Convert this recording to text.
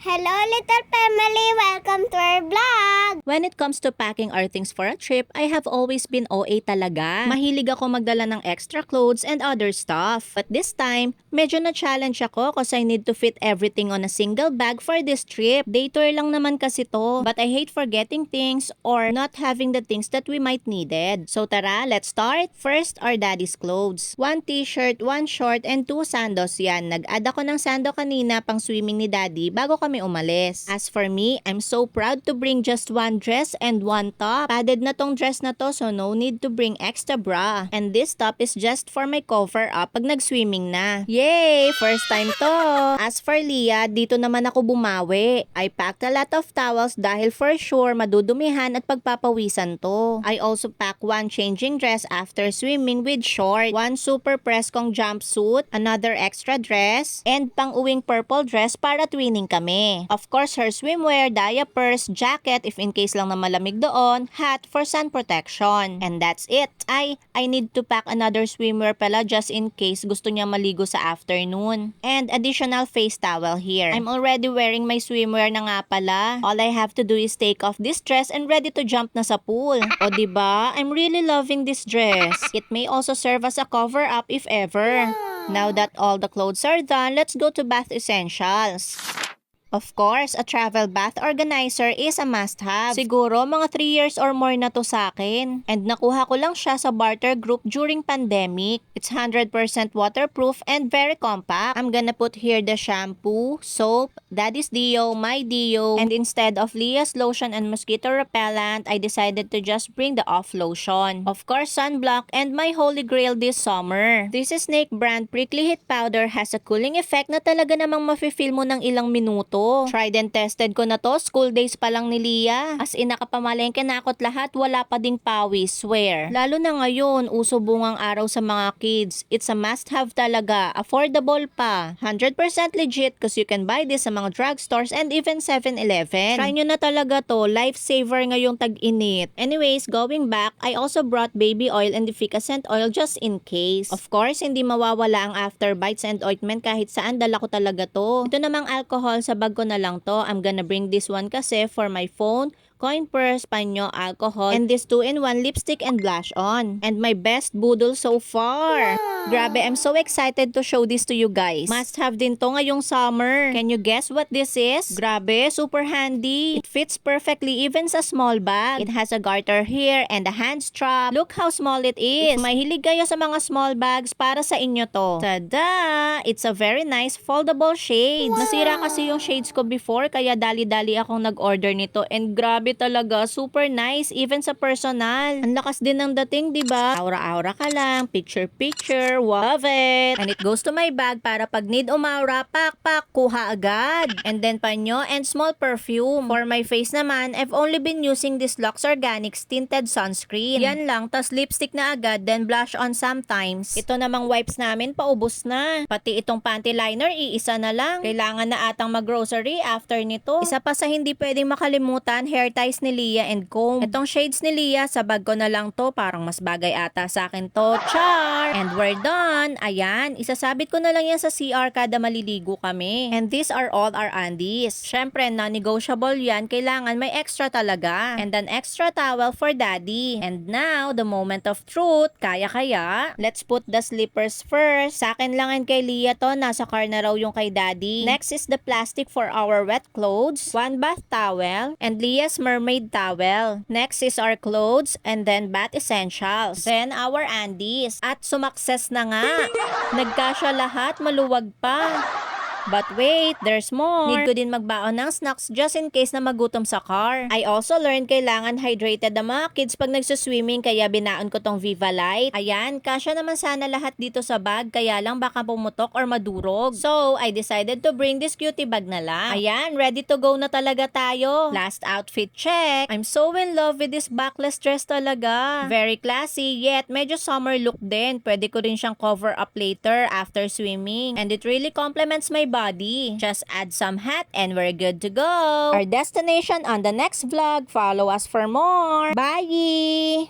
Hello, little family! Welcome to our vlog! When it comes to packing our things for a trip, I have always been OA talaga. Mahilig ako magdala ng extra clothes and other stuff. But this time, medyo na-challenge ako cause I need to fit everything on a single bag for this trip. Day tour lang naman kasi to. But I hate forgetting things or not having the things that we might needed. So tara, let's start. First, our daddy's clothes. 1 t-shirt, 1 short, and 2 sandos yan. Nag-add ako ng sando kanina pang swimming ni daddy bago kami umalis. As for me, I'm so proud to bring just 1 dress and 1 top. Padded na tong dress na to so no need to bring extra bra. And this top is just for my cover up pag nag-swimming na. Yay! First time to! As for Leah, dito naman ako bumawi. I packed a lot of towels dahil for sure madudumihan at pagpapawisan to. I also packed 1 changing dress after swimming with short, 1 super press kong jumpsuit, another extra dress, and pang-uwing purple dress para twinning kami. Of course, her swimwear, diapers, jacket if in case lang na malamig doon, hat for sun protection. And that's it. I need to pack another swimwear pala just in case gusto niya maligo sa afternoon. And additional face towel here. I'm already wearing my swimwear na nga pala. All I have to do is take off this dress and ready to jump na sa pool. O diba? I'm really loving this dress. It may also serve as a cover up if ever. Now that all the clothes are done, let's go to bath essentials. Of course, a travel bath organizer is a must-have. Siguro mga 3 years or more na to sa akin. And nakuha ko lang siya sa barter group during pandemic. It's 100% waterproof and very compact. I'm gonna put here the shampoo, soap, Daddy's Dio, my Dio, and instead of Leah's lotion and mosquito repellent, I decided to just bring the off lotion. Of course, sunblock and my holy grail this summer. This Snake brand prickly heat powder has a cooling effect na talaga namang mafe-feel mo ng ilang minuto. Tried and tested ko na to, school days pa lang ni Leah. As in, nakapamalengke na ako't lahat, wala pa ding pawis, swear. Lalo na ngayon, uso bungang araw sa mga kids. It's a must-have talaga, affordable pa. 100% legit cause you can buy this sa mga drugstores and even 7-Eleven. Try nyo na talaga to, lifesaver ngayong tag-init. Anyways, going back, I also brought baby oil and efficacent oil just in case. Of course, hindi mawawala ang afterbites and ointment kahit saan, dala ko talaga to. Ito namang alcohol sa bag ko na lang to. I'm gonna bring this one kasi for my phone, coin purse, panyo, alcohol, and this 2-in-1 lipstick and blush on. And my best budol so far. Grabe, I'm so excited to show this to you guys. Must have din to ngayong summer. Can you guess what this is? Grabe, super handy. It fits perfectly even sa small bag. It has a garter here and a hand strap. Look how small it is. If mahilig kayo sa mga small bags, para sa inyo to. Tada! It's a very nice foldable shade. Nasira kasi yung shades ko before kaya dali-dali akong nag-order nito and grabe talaga, super nice even sa personal. Ang lakas din ng dating, 'di ba? Aura-aura ka lang, picture-picture, love it. And it goes to my bag para pag need umaura, pak-pak, kuha agad. And then panyo and small perfume. For my face naman, I've only been using this Lux Organics tinted sunscreen. Yan lang, tas lipstick na agad, then blush on sometimes. Ito namang wipes namin, paubos na. Pati itong panty liner, iisa na lang. Kailangan na atang mag-grocery after nito. Isa pa sa hindi pwedeng makalimutan, hair ties ni Leah and comb. Itong shades ni Leah, sa bag ko na lang to, parang mas bagay ata sa akin to. Char! And we're done. Ayan, isasabit ko na lang yan sa CR kada maliligo kami. And these are all our undies. Syempre, non-negotiable yan. Kailangan may extra talaga. And an extra towel for daddy. And now, the moment of truth. Kaya? Let's put the slippers first. Sa akin lang and kay Leah to. Nasa car na raw yung kay daddy. Next is the plastic for our wet clothes. 1 bath towel. And Leah's mermaid towel. Next is our clothes. And then bath essentials. Then our undies. At sumakses na nga. Nagkasya lahat, maluwag pa. But wait, there's more. Need ko din magbaon ng snacks just in case na magutom sa car. I also learned kailangan hydrated ang mga kids pag nagsuswimming kaya binaon ko tong Viva Light. Ayan, kasya naman sana lahat dito sa bag kaya lang baka pumutok or madurog. So, I decided to bring this cutie bag na lang. Ayan, ready to go na talaga tayo. Last outfit check. I'm so in love with this backless dress talaga. Very classy yet medyo summer look din. Pwede ko rin siyang cover up later after swimming. And it really complements my body. Just add some hat and we're good to go. Our destination on the next vlog. Follow us for more. Bye!